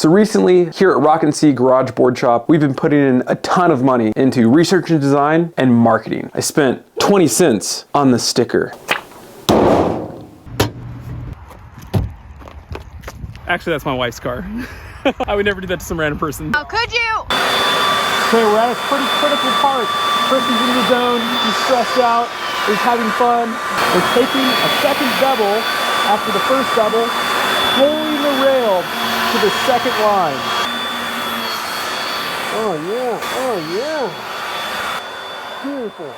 So recently, here at Rock and C Garage Board Shop, we've been putting in a ton of money into research and design and marketing. I spent 20 cents on the sticker. Actually, that's my wife's car. I would never do that to some random person. How could you? Okay, we're at a pretty critical part. Chris is in the zone, he's stressed out, he's having fun. We're taking a second double after the first double, pulling the rail to the second line. Oh yeah, oh yeah. Beautiful.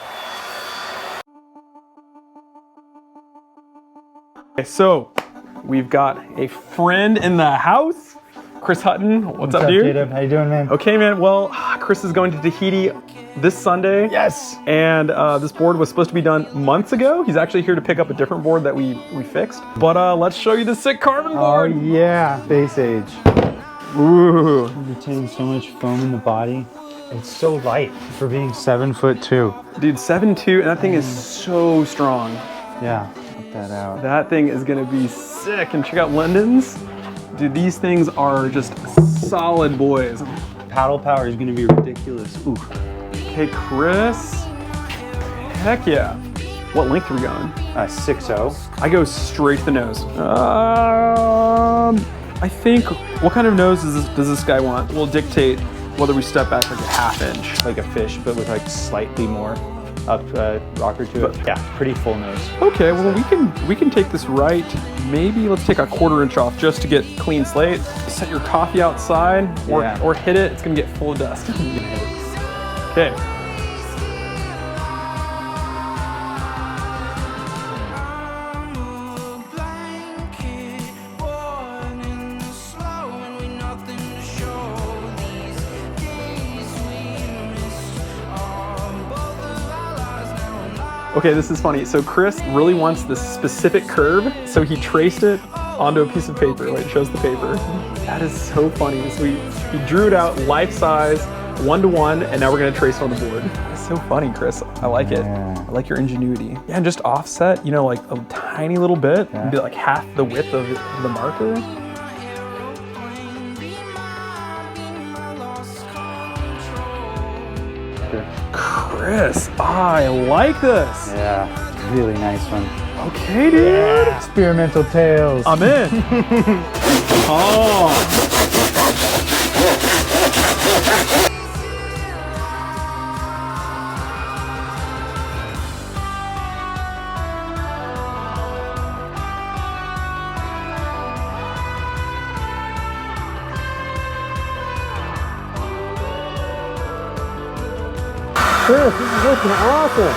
Okay, so we've got a friend in the house. Chris Hutton, what's up, dude? Jacob? How you doing, man? Okay, man. Well, Chris is going to Tahiti this Sunday. Yes. And this board was supposed to be done months ago. He's actually here to pick up a different board that we fixed. But let's show you the sick carbon board. Oh yeah, Space Age. Ooh. It retains so much foam in the body. It's so light for being 7'2". Dude, 7'2", and that thing is so strong. Yeah, check that out. That thing is gonna be sick. And check out London's. Dude, these things are just solid boys. Paddle power is gonna be ridiculous. Ooh. Okay, Chris. Heck yeah. What length are we going? 6'0". I go straight to the nose. I think, what kind of nose does this guy want? Will dictate whether we step back like a ½ inch. Like a fish, but with like slightly more up rocker to it. Yeah, pretty full nose. Okay, well we can take this right. Maybe let's take a ½ inch off just to get clean slate. Set your coffee outside or hit it. It's gonna get full of dust. Okay. Okay, this is funny. So Chris really wants this specific curve, so he traced it onto a piece of paper. Wait, it shows the paper. That is so funny. So he drew it out life size, 1:1, and now we're gonna trace it on the board. That's so funny, Chris. I like it. I like your ingenuity. Yeah, and just offset, you know, like a tiny little bit, and be like half the width of the marker. Chris, I like this. Yeah, really nice one. Okay, dude. Yeah, experimental tails. I'm in. Oh. Chris, this is looking awesome.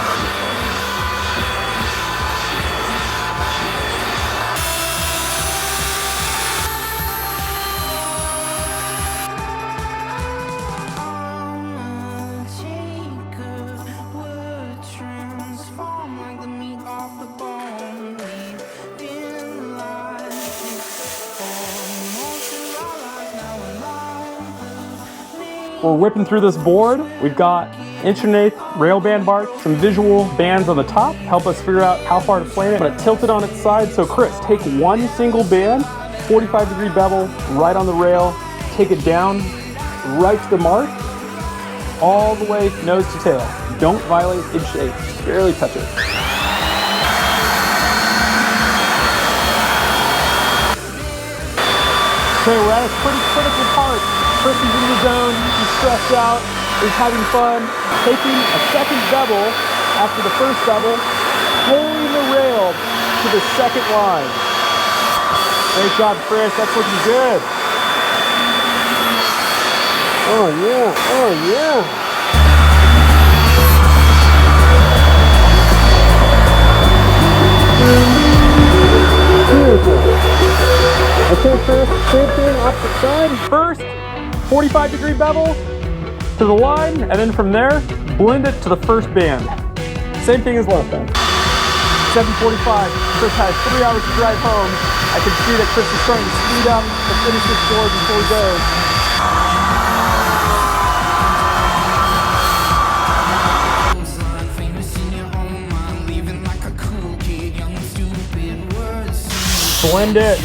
We're whipping through this board. We've got 1.1" rail band bark, some visual bands on the top, help us figure out how far to plane it. I'm gonna tilt it on its side. So Chris, take one single band, 45-degree bevel, right on the rail, take it down, right to the mark, all the way nose to tail. Don't violate its shape, just barely touch it. Okay, we're at a pretty critical part. Chris is in the zone, he's stressed out, he's having fun. Taking a second double after the first double, pulling the rail to the second line. Great job, Chris, that's looking good. Oh yeah, oh yeah. Beautiful. Okay, Chris, same thing off the side. First, 45-degree bevel to the line, and then from there, blend it to the first band. Same thing as last time. 7:45, Chris has 3 hours to drive home. I can see that Chris is trying to speed up to finish this board before he goes. Blend it.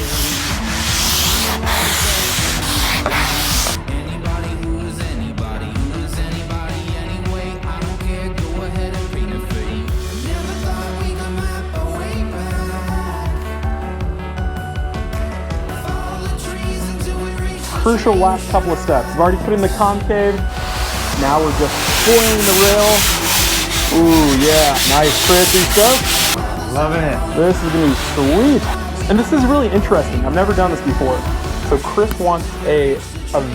crucial last couple of steps. I've already put in the concave. Now we're just foiling the rail. Ooh, yeah. Nice, Chris. Are you stoked? Loving it. This is gonna be sweet. And this is really interesting. I've never done this before. So Chris wants a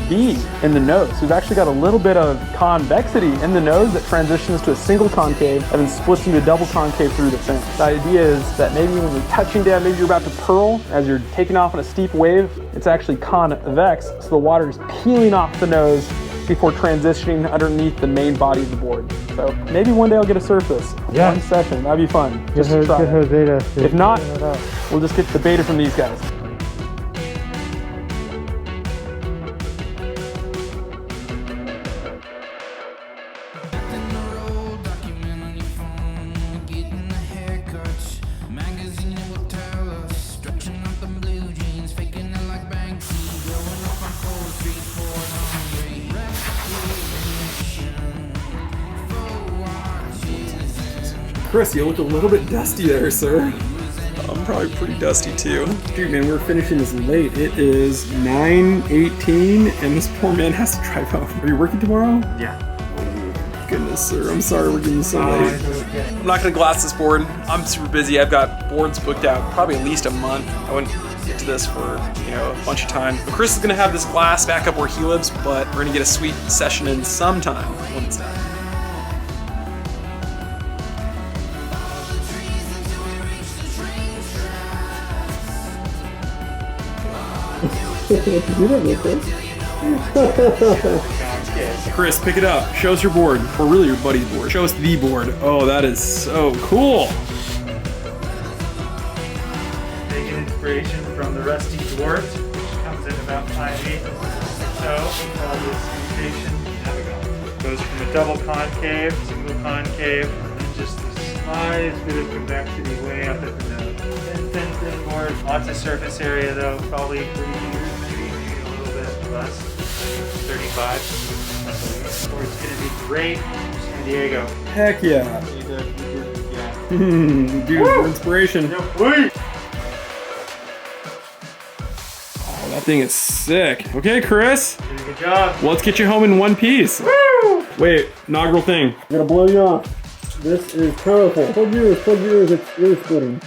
V in the nose. So we've actually got a little bit of convexity in the nose that transitions to a single concave and then splits into a double concave through the fin. The idea is that maybe when you're touching down, maybe you're about to purl, as you're taking off on a steep wave, it's actually convex, so the water is peeling off the nose before transitioning underneath the main body of the board. So maybe one day I'll get to surf this. Yeah. One session, that'd be fun. Just to Get try her it. beta. If not, we'll just get the beta from these guys. Chris, you look a little bit dusty there, sir. I'm probably pretty dusty too. Dude, man, we're finishing this late. It is 9:18, and this poor man has to drive home. Are you working tomorrow? Yeah. Oh, goodness, sir. I'm sorry we're getting so late. I'm not gonna glass this board. I'm super busy. I've got boards booked out probably at least a month. I wouldn't get to this for, a bunch of time. But Chris is gonna have this glass back up where he lives, but we're gonna get a sweet session in sometime when it's done. Chris, pick it up. Show us your board, or really your buddy's board. Show us the board. Oh, that is so cool. Taking inspiration from the Rusty Dwarf, which comes in about 5/8 or so. We call this station NAVEGANT. Goes from a double concave, single concave, and then just the slightest bit of convexity way up at the nose. Thin board. Lots of surface area though, probably 3 meters maybe a little bit less, 35. Or it's gonna be great for San Diego. Heck yeah. Dude, for inspiration. Wait! Oh, that thing is sick. Okay, Chris. Did a good job. Well, let's get you home in one piece. Woo! Wait, inaugural thing. I'm gonna blow you off. This is powerful. Plug yours, it's ear splitting.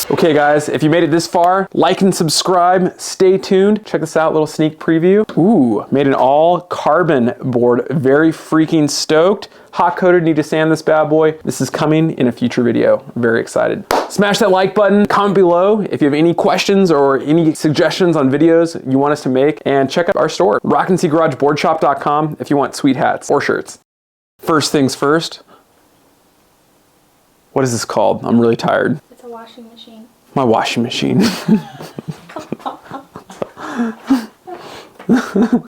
Okay guys, if you made it this far, like and subscribe, stay tuned. Check this out, little sneak preview. Ooh, made an all carbon board, very freaking stoked. Hot coated, need to sand this bad boy. This is coming in a future video, very excited. Smash that like button, comment below if you have any questions or any suggestions on videos you want us to make, and check out our store, rocknseagaragebordshop.com if you want sweet hats or shirts. First things first, what is this called? I'm really tired. It's a washing machine. My washing machine.